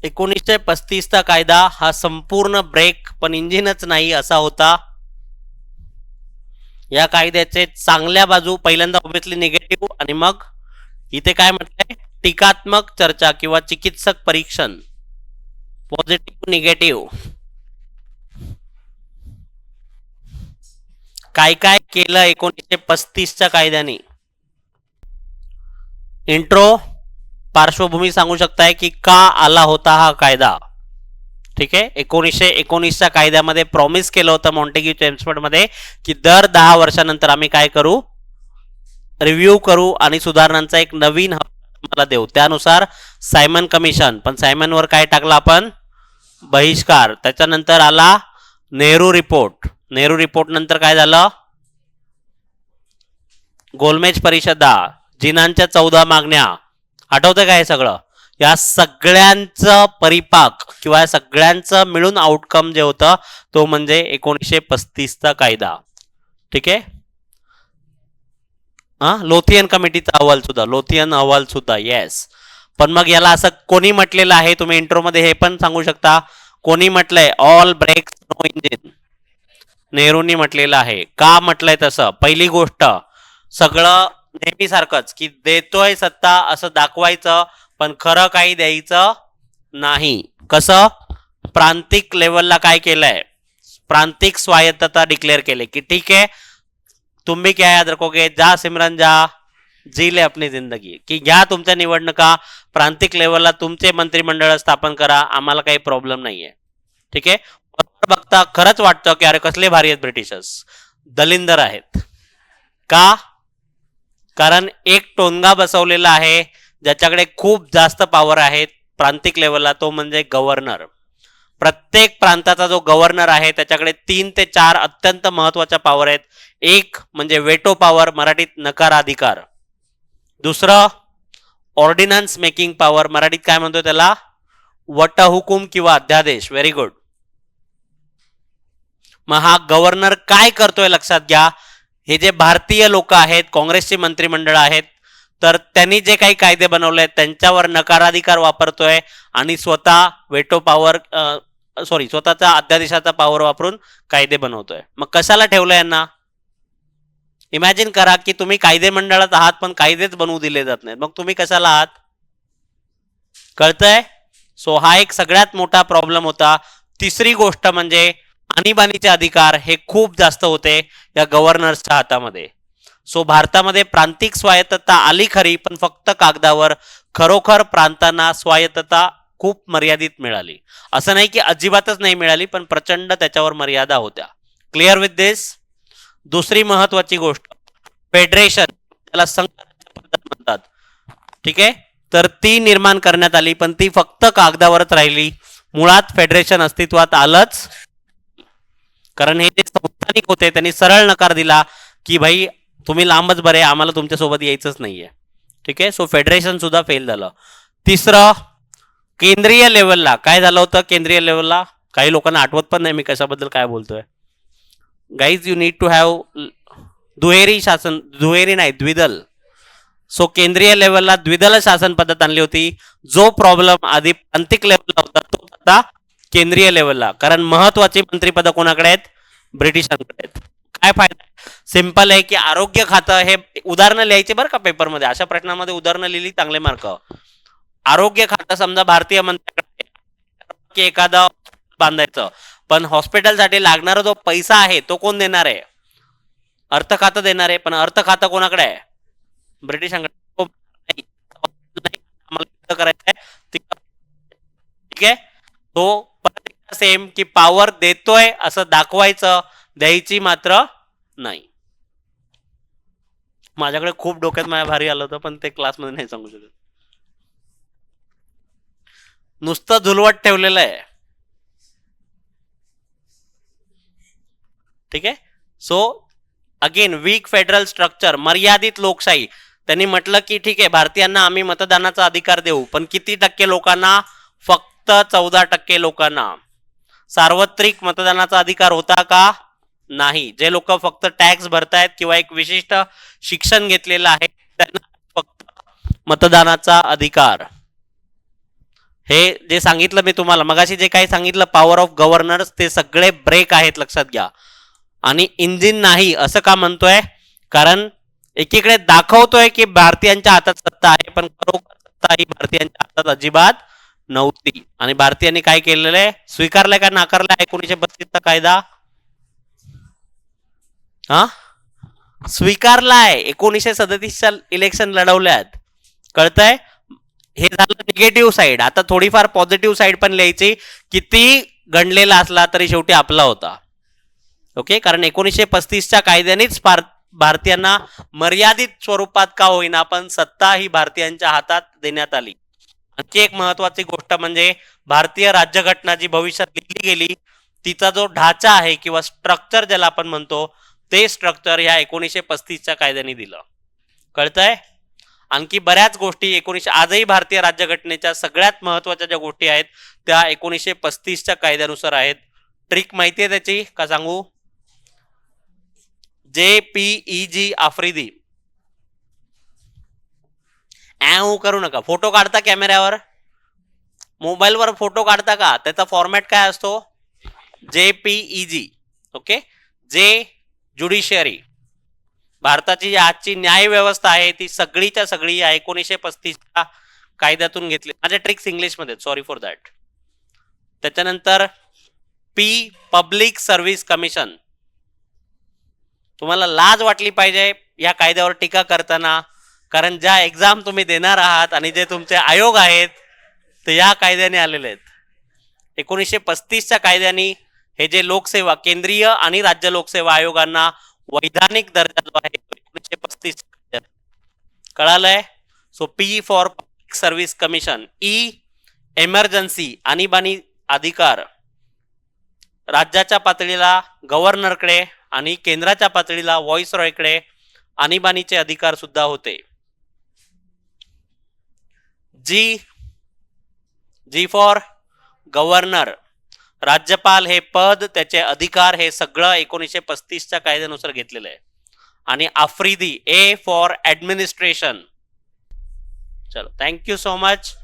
1935चा कायदा हा संपूर्ण ब्रेक पण इंजिनच नाही असा होता. या कायद्याचे चांगल्या बाजू पहिल्यांदा ऑब्विसली निगेटिव्ह आणि मग इथे काय म्हटलंय टीकात्मक चर्चा किंवा चिकित्सक परीक्षण पॉझिटिव्ह निगेटिव्ह काय काय केलं 1935च्या कायद्याने. इंट्रो पार्श्वभूमी सांगू शकताय की का आला होता हा कायदा. ठीक आहे 1919च्या कायद्यामध्ये प्रॉमिस केलं होतं मॉन्टेग्यू चेम्सफोर्ड मध्ये की दर 10 वर्षानंतर आम्ही काय करू रिव्ह्यू करू आणि सुधारणांचा एक नवीन मला देऊ. त्यानुसार सायमन कमिशन पण सायमनवर काय टाकला आपण बहिष्कार. त्याच्यानंतर आला नेहरू रिपोर्ट. नेहरू रिपोर्ट नंतर काय झालं गोलमेज परिषदा जिनांच्या 14 मागण्या आठवतं काय सगळं. या सगळ्यांचं परिपाक किंवा सगळ्यांचं मिळून आउटकम जे होतं तो म्हणजे 1935चा कायदा. ठीक आहे लोथियन कमिटीचा अहवाल सुद्धा येस. पण मग याला असं कोणी म्हटलेलं आहे तुम्ही इंट्रो मध्ये हे पण सांगू शकता कोणी म्हटलंय ऑल ब्रेक्स नो इंजिन. नेहरूंनी म्हटलेलं आहे. का म्हटलंय तसं पहिली गोष्ट सगळं नेहमीसारखंच की देतोय सत्ता असं दाखवायचं पण खरं काही द्यायचं नाही. कसं प्रांतिक लेवलला काय केलंय प्रांतिक स्वायत्तता डिक्लेअर केले की ठीक है तुम भी क्या याद रखोगे जा सिमरन जा जी ले अपनी जिंदगी की घ्या तुमच्या निवडणुका प्रांतिक लेवलला तुमचे मंत्रिमंडळ स्थापन करा आम्हाला काही प्रॉब्लेम नाहीये. ठीक आहे बघता खरंच वाटतं की अरे कसले भारी आहेत ब्रिटिशर्स दलिंदर आहेत. का कारण एक टोनगा बसवलेला आहे ज्याच्याकडे खूप जास्त पॉवर आहेत प्रांतिक लेवलला तो म्हणजे गव्हर्नर. प्रत्येक प्रांताचा जो गव्हर्नर आहे त्याच्याकडे 3 ते 4 अत्यंत महत्वाच्या पॉवर आहेत. एक म्हणजे वेटो पॉवर मराठीत नकाराधिकार. दुसरं ऑर्डिनन्स मेकिंग पॉवर मराठीत काय म्हणतो त्याला वटहुकूम किंवा अध्यादेश. Very good. मग हा गव्हर्नर काय करतोय लक्षात घ्या. हे जे भारतीय लोक आहेत काँग्रेसची मंत्रिमंडळ आहेत तर त्यांनी जे काही कायदे बनवले त्यांच्यावर नकाराधिकार वापरतोय आणि स्वतः वेटो पॉवर स्वतःचा अध्यादेशाचा पॉवर वापरून कायदे बनवतोय. मग कशाला ठेवलं यांना इमॅजिन करा की तुम्ही कायदे मंडळात आहात पण कायदेच बनवू दिले जात नाहीत मग तुम्ही कशाला आहात कळतंय. सो हा एक सगळ्यात मोठा प्रॉब्लेम होता. तिसरी गोष्ट म्हणजे आणीबाणीचे अधिकार हे खूप जास्त होते या गव्हर्नर्सच्या हातामध्ये. सो भारतामध्ये प्रांतिक स्वायत्तता आली खरी पण फक्त कागदावर. खरोखर प्रांतांना स्वायत्तता खूप मर्यादित मिळाली. असं नाही की अजिबातच नाही मिळाली पण प्रचंड त्याच्यावर मर्यादा होत्या. क्लिअर विथ दिस. दुसरी महत्वाची गोष्ट फेडरेशन त्याला संघ म्हणतात. ठीक आहे तर ती निर्माण करण्यात आली पण ती फक्त कागदावरच राहिली. मुळात फेडरेशन अस्तित्वात आलंच कारण हे जे संस्थानिक होते त्यांनी सरळ नकार दिला की भाई तुम्ही लांबच बरे आम्हाला तुमच्यासोबत यायचंच नाहीये. ठीक आहे सो फेडरेशन सुद्धा फेल झालं. तिसरं केंद्रीय लेवलला काय झालं होतं. केंद्रीय लेवलला काही लोकांना आठवत पण नाही मी कशाबद्दल काय बोलतोय. Guys you need to have दुहेरी शासन दुहेरी नाही द्विदल. सो केंद्रीय लेवलला द्विदल शासन पद्धत आणली होती. जो प्रॉब्लेम आधी प्रांतिक लेवलला होता तो आता केंद्रीय लेवलला. कारण महत्वाची मंत्रिपद कोणाकडे आहेत ब्रिटिशांकडे आहेत. काय फायदा सिंपल आहे की आरोग्य खातं हे उदाहरणं लिहायचे बरं का पेपरमध्ये अशा प्रश्नामध्ये उदाहरणं लिहिली चांगले मार्क. आरोग्य खातं समजा भारतीय मंत्र्याकडे एखादं बांधायचं पण हॉस्पिटलसाठी लागणारा जो पैसा आहे तो कोण देणार आहे अर्थ खातं देणार आहे. पण अर्थ खातं कोणाकडे आहे ब्रिटिशांकडे. करायचं ठीक आहे तो सेम की पॉवर देतोय असं दाखवायचं द्यायची मात्र नाही. माझ्याकडे खूप डोक्यात माझ्या भारी आलं होतं पण ते क्लासमध्ये नाही सांगू शकत. नुसतं झुलवट ठेवलेलं आहे. ठीक आहे so again weak federal structure मर्यादित लोकशाही. त्यांनी म्हटलं की ठीक आहे भारतीयांना आम्ही मतदानाचा अधिकार देऊ पण किती टक्के लोकांना फक्त 14% लोकांना. सार्वत्रिक मतदानाचा अधिकार होता का नाही. जे लोक फक्त टॅक्स भरतायत किंवा एक विशिष्ट शिक्षण घेतलेलं आहे त्यांना फक्त मतदानाचा अधिकार. हे जे सांगितलं मी तुम्हाला मगाशी, जे काही सांगितलं पॉवर ऑफ गव्हर्नर्स, ते सगळे ब्रेक आहेत, लक्षात घ्या. आणि इंजिन नाही असं का म्हणतोय? कारण एकीकडे दाखवतोय की भारतीयांच्या हातात सत्ता आहे, पण खरोखर सत्ता ही भारतीयांच्या हातात अजिबात नव्हती. आणि भारतीयांनी काय केलेलं आहे? स्वीकारलंय का नाकारलाय 1932 चा कायदा? हा, स्वीकारलाय. 1937च्या इलेक्शन लढवल्यात, कळतंय? हे झालं निगेटिव्ह साईड. आता थोडीफार पॉझिटिव्ह साईड पण लिहायची. किती गणलेला असला तरी शेवटी आपला होता. ओके, कारण 1935च्या कायद्यानेच भारतीयांना मर्यादित स्वरूपात का होईना पण सत्ता ही भारतीयांच्या हातात देण्यात आली. आणखी एक महत्वाची गोष्ट म्हणजे भारतीय राज्यघटना जी भविष्यात लिहिली गेली, तिचा जो ढाचा आहे किंवा स्ट्रक्चर ज्याला आपण म्हणतो, ते स्ट्रक्चर ह्या 1935च्या कायद्याने दिलं. कळतंय? आणखी बऱ्याच गोष्टी आजही भारतीय राज्यघटनेच्या सगळ्यात महत्वाच्या ज्या गोष्टी आहेत त्या 1935च्या कायद्यानुसार आहेत. ट्रिक माहिती आहे त्याची का सांगू? JPEG आफ्रिदी. करू नका. फोटो काढता कॅमेऱ्यावर, मोबाईलवर फोटो काढता का? त्याचा फॉर्मॅट काय असतो? JPEG. ओके, जे ज्युडिशियरी, भारताची आजची न्याय व्यवस्था आहे ती सगळीच्या सगळी या 1935च्या कायद्यातून घेतली. माझ्या ट्रिक्स इंग्लिश मध्ये, सॉरी फॉर दॅट. त्याच्यानंतर पब्लिक सर्व्हिस कमिशन. तुम्हाला लाज वाटली पाहिजे या कायद्यावर टीका करताना, कारण ज्या एक्झाम तुम्ही देणार आहात आणि जे तुमचे आयोग आहेत ते या कायद्याने आलेले आहेत. 1935च्या कायद्याने हे जे लोकसेवा, केंद्रीय आणि राज्य लोकसेवा आयोगांना वैधानिक दर्जा जो आहे 1935 कळालंय? So P for public service commission. Emergency, आणीबाणी अधिकार राज्याच्या पातळीला गव्हर्नरकडे आणि केंद्राच्या पातळीला व्हॉइसरॉयकडे आणीबाणीचे अधिकार सुद्धा होते. जी फॉर गव्हर्नर, राज्यपाल हे पद, त्याचे अधिकार हे सगळं 1935च्या कायद्यानुसार घेतलेलं आहे. आणि आफ्रिदी, A फॉर ऍडमिनिस्ट्रेशन. चलो, थँक्यू सो मच.